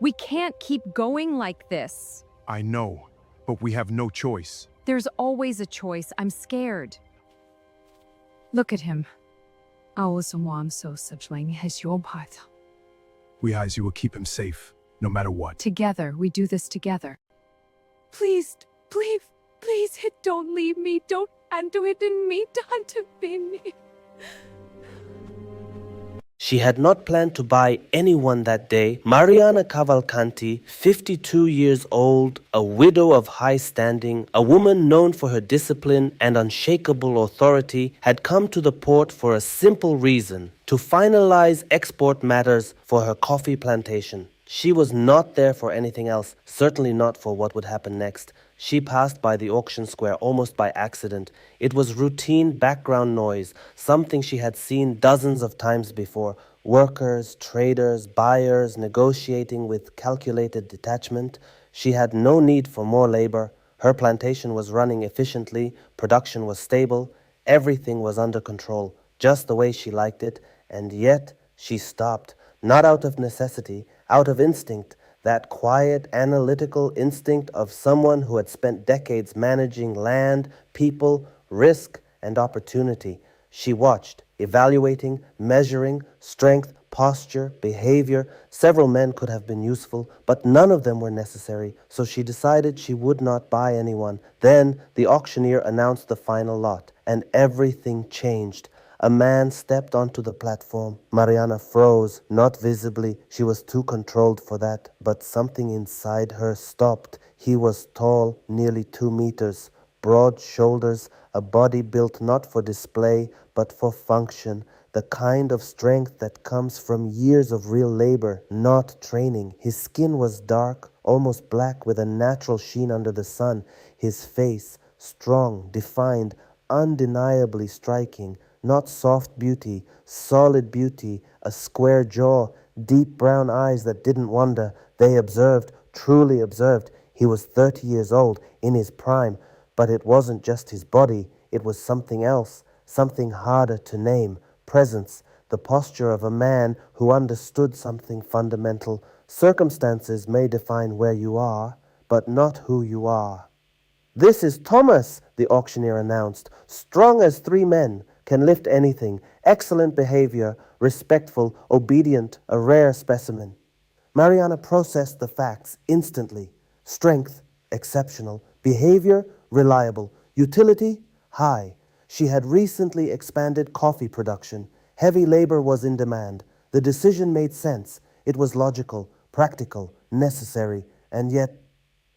We can't keep going like this. I know, but we have no choice. There's always a choice. I'm scared. Look at him. We will keep him safe, no matter what. Together, we do this together. Please, don't leave me. Don't do it in me. Don't me. She had not planned to buy anyone that day. Mariana Cavalcanti, 52 years old, a widow of high standing, a woman known for her discipline and unshakable authority, had come to the port for a simple reason: to finalize export matters for her coffee plantation. She was not there for anything else, certainly not for what would happen next. She passed by the auction square almost by accident. It was routine background noise, something she had seen dozens of times before. Workers, traders, buyers negotiating with calculated detachment. She had no need for more labor. Her plantation was running efficiently, production was stable, everything was under control, just the way she liked it, and yet she stopped, not out of necessity, out of instinct. That quiet, analytical instinct of someone who had spent decades managing land, people, risk, and opportunity. She watched, evaluating, measuring, strength, posture, behavior. Several men could have been useful, but none of them were necessary, so she decided she would not buy anyone. Then the auctioneer announced the final lot, and everything changed. A man stepped onto the platform. Mariana froze, not visibly. She was too controlled for that. But something inside her stopped. He was tall, nearly 2 meters, broad shoulders, a body built not for display, but for function. The kind of strength that comes from years of real labor, not training. His skin was dark, almost black, with a natural sheen under the sun. His face, strong, defined, undeniably striking. Not soft beauty, solid beauty, a square jaw, deep brown eyes that didn't wander. They observed, truly observed. He was 30 years old, in his prime, but it wasn't just his body. It was something else, something harder to name. Presence, the posture of a man who understood something fundamental. Circumstances may define where you are, but not who you are. "This is Thomas," the auctioneer announced. "Strong as 3 men. Can lift anything, excellent behavior, respectful, obedient, a rare specimen." Mariana processed the facts instantly. Strength, exceptional. Behavior, reliable. Utility, high. She had recently expanded coffee production. Heavy labor was in demand. The decision made sense. It was logical, practical, necessary, and yet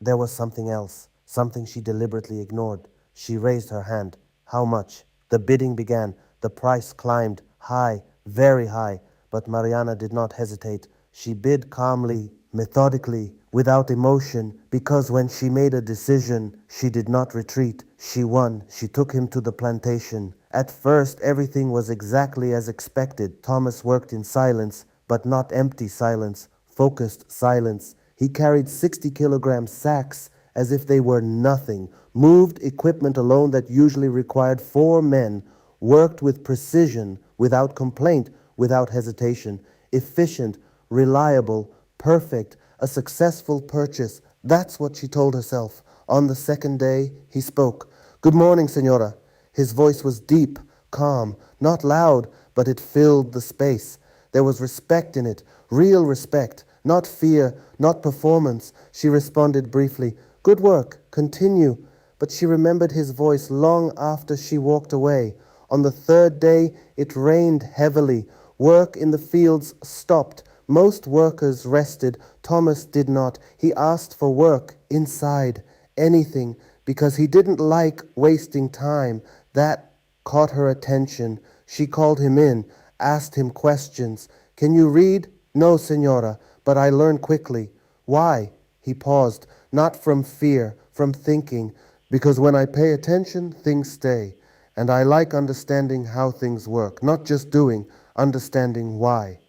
there was something else, something she deliberately ignored. She raised her hand. "How much?" The bidding began. The price climbed high, very high, but Mariana did not hesitate. She bid calmly, methodically, without emotion, because when she made a decision, she did not retreat. She won. She took him to the plantation. At first, everything was exactly as expected. Thomas worked in silence, but not empty silence, focused silence. He carried 60-kilogram sacks as if they were nothing, moved equipment alone that usually required 4 men, worked with precision, without complaint, without hesitation, efficient, reliable, perfect, a successful purchase. That's what she told herself. On the second day, he spoke. "Good morning, Senora." His voice was deep, calm, not loud, but it filled the space. There was respect in it, real respect, not fear, not performance. She responded briefly, "Good work, continue." But she remembered his voice long after she walked away. On the 3rd day, it rained heavily. Work in the fields stopped. Most workers rested. Thomas did not. He asked for work, inside, anything, because he didn't like wasting time. That caught her attention. She called him in, asked him questions. "Can you read?" "No, Senora, but I learn quickly." "Why?" He paused, not from fear, from thinking. "Because when I pay attention, things stay. And I like understanding how things work, not just doing, understanding why."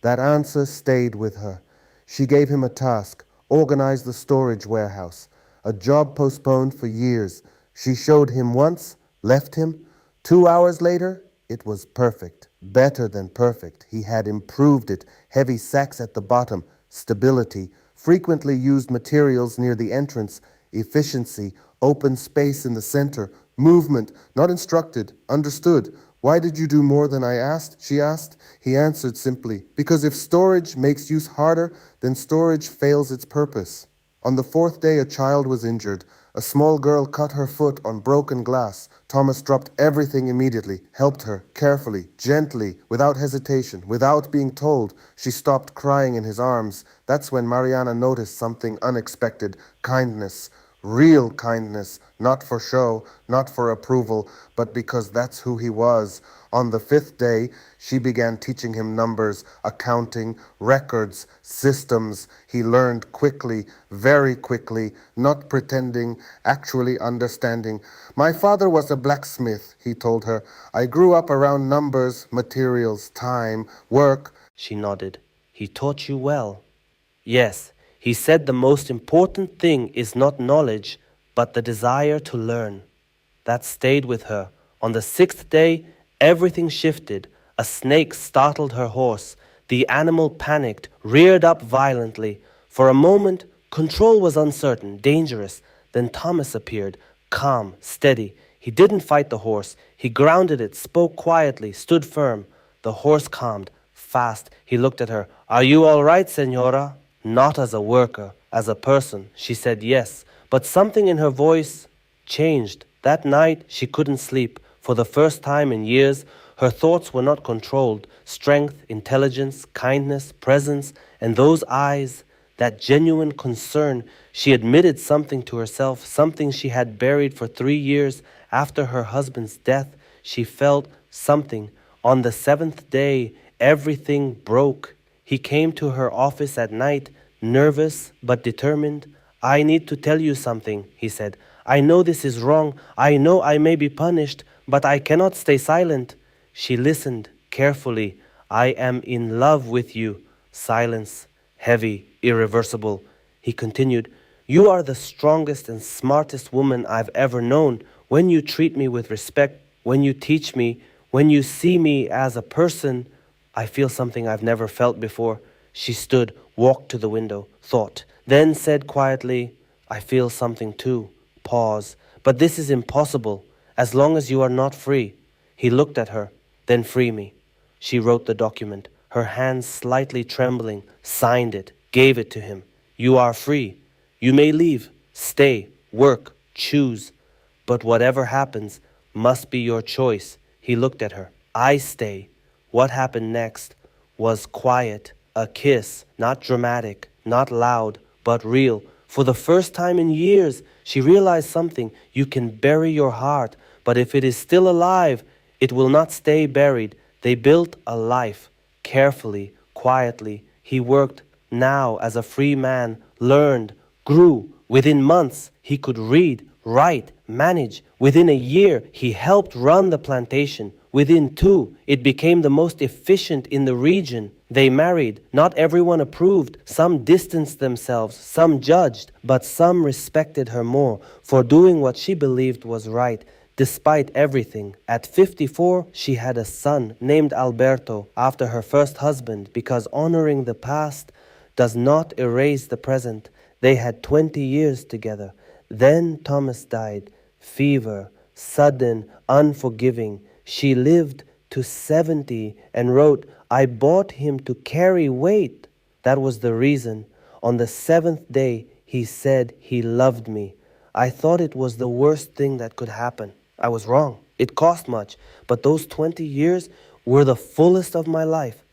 That answer stayed with her. She gave him a task, organize the storage warehouse, a job postponed for years. She showed him once, left him. 2 hours later, it was perfect, better than perfect. He had improved it. Heavy sacks at the bottom, stability, frequently used materials near the entrance, efficiency, open space in the center, movement, not instructed, understood. Why did you do more than I asked? She asked. He answered simply, because if storage makes use harder, then storage fails its purpose. On the fourth day, a child was injured. A small girl cut her foot on broken glass. Thomas dropped everything immediately, helped her, carefully, gently, without hesitation, without being told. She stopped crying in his arms. That's when Mariana noticed something unexpected: kindness. Real kindness, not for show, not for approval, but because that's who he was. On the fifth day, she began teaching him numbers, accounting, records, systems. He learned quickly, very quickly, not pretending, actually understanding. My father was a blacksmith, he told her. I grew up around numbers, materials, time, work. She nodded. He taught you well. Yes, he said the most important thing is not knowledge, but the desire to learn. That stayed with her. On the sixth day, everything shifted. A snake startled her horse. The animal panicked, reared up violently. For a moment, control was uncertain, dangerous. Then Thomas appeared, calm, steady. He didn't fight the horse. He grounded it, spoke quietly, stood firm. The horse calmed. Fast, he looked at her. Are you all right, senora? Not as a worker, as a person. She said yes, but something in her voice changed. That night, she couldn't sleep. For the first time in years, her thoughts were not controlled. Strength, intelligence, kindness, presence, and those eyes, that genuine concern. She admitted something to herself, something she had buried for 3 years. After her husband's death, she felt something. On the seventh day, everything broke. He came to her office at night, nervous but determined. I need to tell you something, he said. I know this is wrong. I know I may be punished, but I cannot stay silent. She listened carefully. I am in love with you. Silence, heavy, irreversible. He continued, you are the strongest and smartest woman I've ever known. When you treat me with respect, when you teach me, when you see me as a person, I feel something I've never felt before. She stood, walked to the window, thought, then said quietly, I feel something too. Pause. But this is impossible, as long as you are not free. He looked at her, then free me. She wrote the document, her hands slightly trembling, signed it, gave it to him. You are free. You may leave, stay, work, choose. But whatever happens must be your choice. He looked at her. I stay. What happened next was quiet, a kiss, not dramatic, not loud, but real. For the first time in years, she realized something. You can bury your heart, but if it is still alive, it will not stay buried. They built a life, carefully, quietly. He worked now as a free man, learned, grew. Within months, he could read, write, manage. Within a year, he helped run the plantation. Within 2, it became the most efficient in the region. They married. Not everyone approved. Some distanced themselves. Some judged. But some respected her more for doing what she believed was right, despite everything. At 54, she had a son named Alberto after her first husband, because honoring the past does not erase the present. They had 20 years together. Then Thomas died. Fever, sudden, unforgiving. She lived to 70 and wrote, I bought him to carry weight. That was the reason. On the 7th day, he said he loved me. I thought it was the worst thing that could happen. I was wrong. It cost much, but those 20 years were the fullest of my life.